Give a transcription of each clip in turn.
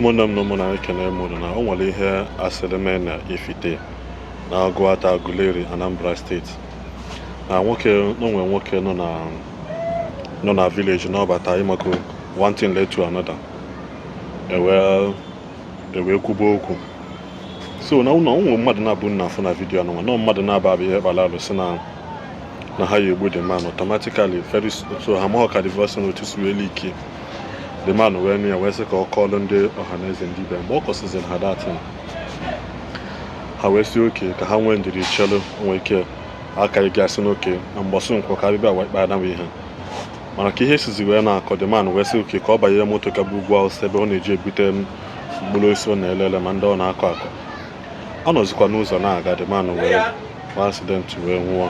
ụmụnne m na ụmụnna ekene mụrụ na o nwere ihe asịrị mee na Ifite na Agụata Aguleri Anambra steeti na onwe nwoke nọ na village n'ọbata ịmako one thing led to another ewe kwuba okwu so na ụmụ mmadụ na-abụ nna afọ na vidiyo anụnwa na mmadụ na-aba ihe kpara alụ si na ha ya egbu the man automatically very so ha mahụ ka divorce notice wee ike the man wee nye wee sị ka ọ kọọlụ ndị ọhaneze ndị ibe mgbe ọ kọsịzin ha datin ha wee si oke ka ha nwee ndiri chelu nwee ike aka ị gasị n'oke na mgbasụ nkwọ ka bịa wee kpaa bụ ihe mana ka ihe sizi wee na-akọ the man wee sị oke ka ọ banyere moto ka bụ ugwu awụsa ebe ọ na-eji ebute mkpụrụ osisi ọ na-elele ma ndị ọ na-akọ akọ ọ nọzikwa n'ụzọ na-aga the man wee accident wee nwụọ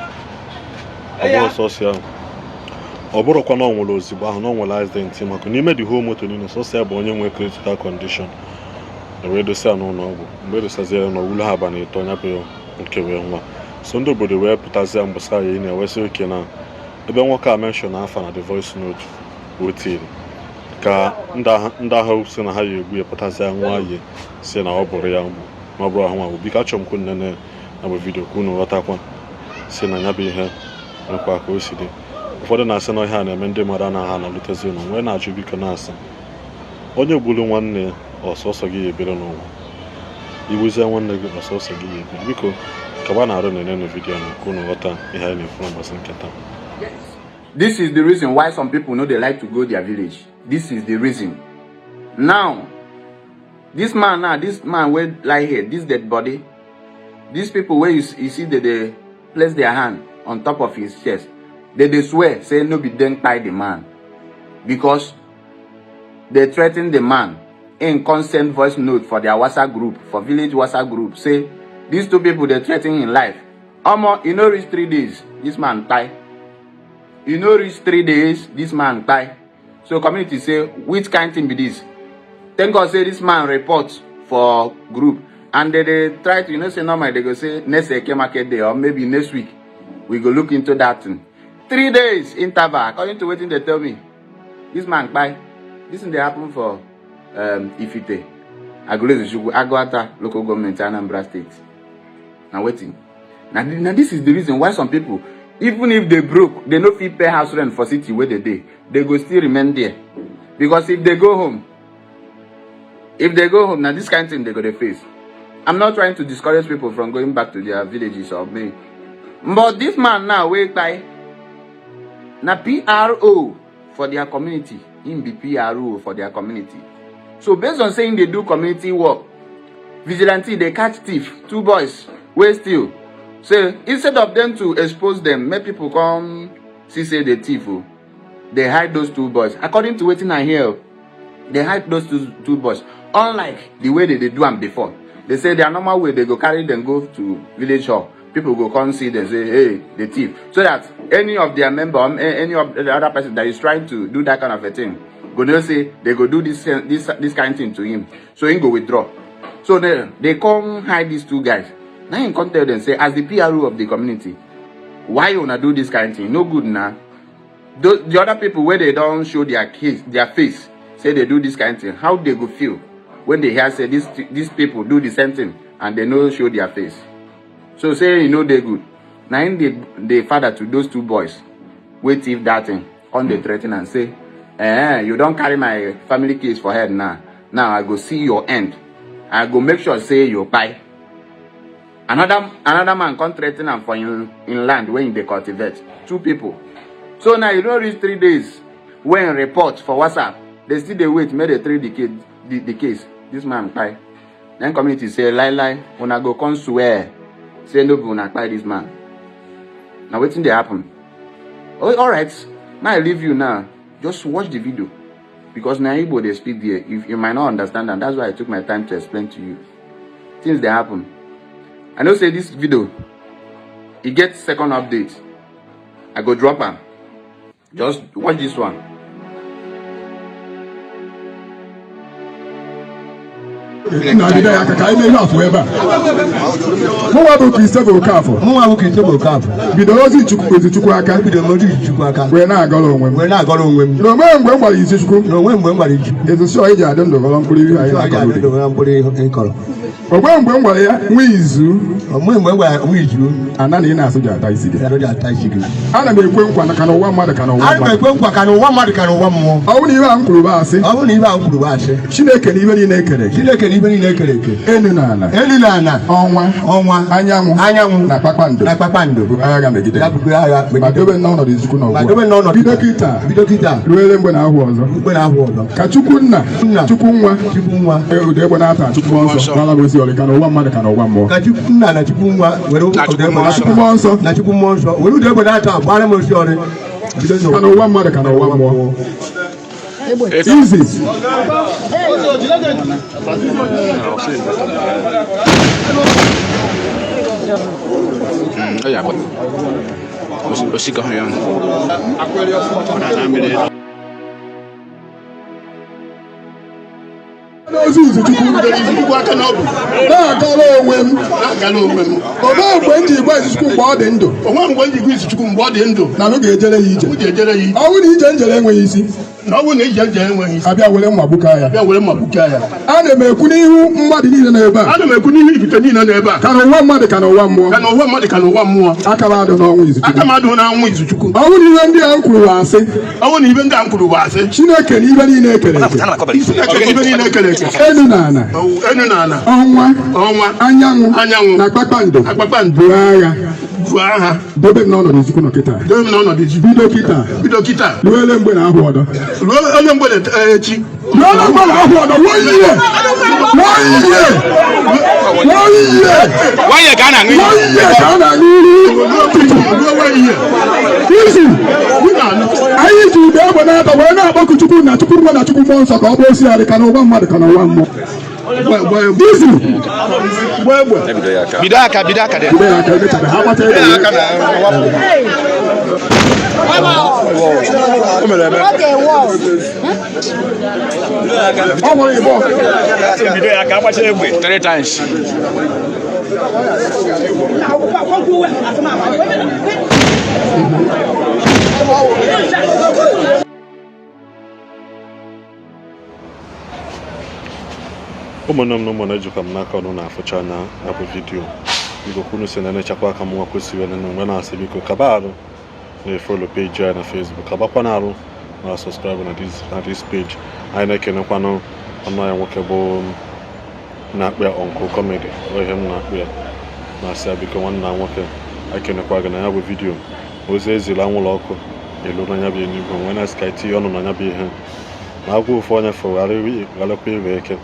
ọ bụ ọsọsọ ahụ ọ bụrụkwa na ọ nwere ozigbo ahụ na ọ nwere accident maka n'ime the whole moto niile sọsọ ya bụ onye nwere critical condition wee dosa ya n'ụlọ ọgwụ mgbe edosazie ya n'owulu ha abalị ịtọ nya bụ nke wee nwa so ndị obodo wee pụtazie mbọsa ya na-ewesị oke na ebe nwoke a menshọn afa na the voice note o tiri ka ndị ahụ si na ha ya egbu ya pụtazie nwa ya si na ọ bụrụ ya mgbu ma ọ bụrụ ahụ nwa bụ biko achọrọ m kwu nne na bụ vidio ka unu ghọtakwa si na ya bụ ihe nkwa ka o si dị ụfọdụ na-asị na ihe a na-eme ndị mmadụ anaghị anọlitezi ụlọ wee na-ajụ biko na-asị onye gburu nwanne ya ọsọsọ gị ya ebere n'ụwa igbuzie nwanne gị ọsọsọ gị ya ebere biko kaba na-arụ na vidiyo na ka unu ghọta ihe anyị na-ekwu mgbasị nketa. This is the reason why some people know they like to go their village. This is the reason. Now, this man will lie here, this dead body, these people where you see that they place their hand on top of his chest, they swear, say no be then tie the man. Because they threaten the man in consent voice note for their WhatsApp group, for village WhatsApp group, say these two people they threaten in life. You know reach 3 days, this man die. You know reach 3 days, this man die. So community say, which kind thing be this? Thank God say this man report for group. And they try to, say normally they go say next market day or maybe next week. We go look into that thing. 3 days interval, according to what they tell me. This man die. This thing they happen for Ifite. Agụata local government, Anambra state. Now waiting. Now this is the reason why some people, even if they broke, they no fit pay house rent for city where they go still remain there. Because if they go home, now this kind of thing they go to face. I'm not trying to discourage people from going back to their villages or me. But this man now wait by na PRO for their community. Him be PRO for their community. So based on saying they do community work, vigilante they catch thief, 2 boys, wait still. So instead of them to expose them, make people come see say the thief, they hide those 2 boys. According to what I hear, they hide those two boys. Unlike the way they do them before. They say their normal way, they go carry them go to village hall. People go come see them say, hey, the thief. So that any of their member, any of the other person that is trying to do that kind of a thing, go there say they go do this kind of thing to him. So he go withdraw. So they come hide these 2 guys. Now you can tell them, say, as the PRO of the community, why you wanna do this kind of thing? No good now. The other people where they don't show their face, say they do this kind of thing, how they go feel when they hear say these people do the same thing and they no show their face. So say they good. Now in the father to those 2 boys, wait if that thing on the threaten and say, you don't carry my family case for head now. Now I go see your end. I go make sure say you buy. Another man come threaten am for in land when they cultivate. 2 people. So now you don't reach 3 days. When report for WhatsApp, they still they wait, make they trade the case. This man buy. Then community say lie, una go come swear. Say no, una buy this man. Now waiting they happen. Oh, alright. Now I leave you now. Just watch the video. Because now Igbo they speak there. If you might not understand, and that's why I took my time to explain to you. Things they happen. I know say this video, it gets second update. I go drop am. Just watch this one. na dida ya ka ime ihe afọ ebe a mụnwa bụ Christopher Okafọ bidoro ozi Chukwu aka wee na-agọrọ onwe m n'onwe mgbe m gbara izu Chukwu ezosi ọ iji adị ndụ gọrọ mkpụrụ ihe anyị na-akọrọ ogbe mgbe m gwara ya nwa izu ana na ị na-asụ ji ata isi gị ana m ekwe nkwa ka n'ụwa mmadụ ka n'ụwa mmụọ ọ bụrụ na ihe a m kwuru bụ asị Chineke na ibe niile ekere eke elu na ala ọnwa anyanwụ na kpakpando bụ agha megide ma dobe n'ọnọdụ Chukwu n'ọgwụ bido kịta ruere mgbe na ahụ ọzọ ka Chukwu nna Chukwu nwa ude egbe na-ata Chukwu nsọ n'ala bụ ezi ọrị ka n'ụwa mmadụ ka n'ụwa mmụọ ka Chukwu nna na Chukwu nwa were Chukwu mmụọ nsọ were ude egbe na-ata gbara m osi ọrị ka n'ụwa mmadụ ka n'ụwa mmụọ easy n'ozi izu Chukwu aka n'ọbụ na-agara onwe m obe mgbe m ji igwe izu Chukwu mgbe ọ dị ndụ na m ga-ejere ya ije ọ bụrụ na ije njere enweghị isi abịa were mma gbuka ya ana m ekwu n'ihu mmadụ niile n'ebe a ka n'ụwa mmadụ ka n'ụwa mmụọ aka m adụ n'ọnwụ izu Chukwu ọ bụrụ na ihe ndị a m kwuru bụ asị Chineke na ibe niile ekere eke elu na ala ọnwa anyanwụ na kpakpando bụ agha dobe m n'ọnọdụ Chukwu nọ kịta bido kịta ruole mgbe na ahụ ọdọ echi Why ka a na-aṅụ anyị ji ude egbe na-ata wee na-akpọku Chukwu na Chukwu nwa na Chukwu mmụọ nsọ ka ọ bụ osi arị ka n'ụwa mmadụ ka n'ụwa mmụọ bido aka three times. ụmụnne m na ụmụnne ejikwa m n'aka ọnụ na-afụcha na abụ vidiyo biko kwunu si na na-echekwa aka m nwa kwesịrị na mgbe na-asị biko kaba arụ na-efolo peji anyị na Facebook kabakwa na arụ na sọskraịbụ na this page anyị na-ekenekwanụ ọnụ ya nwoke bụ na-akpụ ya ọnkụ kọmedi ihe m na-akpụ ya na-asị ya biko nwanne na nwoke ekenekwa gị na ya bụ vidiyo ozi ezila anwụlọ ọkụ elu na ya bụ enigwe nwee na sky tinye ọnụ na ya bụ ihe na agwa ụfọ onye fụgharịkwa iwe eke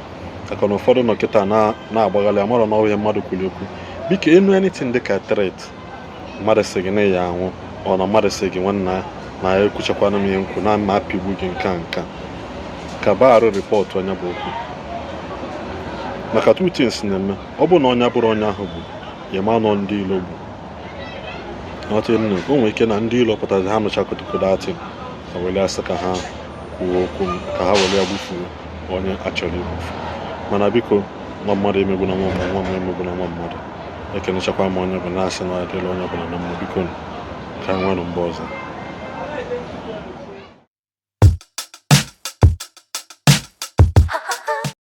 aka na ụfọdụ nọ kịta na-agbaghalị amarọ na ọhịa mmadụ kwuru okwu biko enu anything dịka tret mmadụ sị gị na ya anwụ ọ na mmadụ sị gị nwanna na ya ekwuchakwana m ihe nkwu na mma apịgbu gị nka ka baarụ rịpọtụ onye bụ okwu maka two things na-eme ọ bụ na onye bụrụ onye ahụ bụ ya ma nọ ndị ilo bụ o nwere ike na ndị ilo pụtazi ha nụcha kotokodo atị ka were asị ka ha kwuo okwu ka ha were ya gbufuo onye achọrọ igbufu mana biko nwa mmadụ emegbu na nwa emegbu na nwa mmadụ ekenechakwa m onye bụ na-asị na adịla onye ọbụla na mma biko ka nwere mgbe ọzọ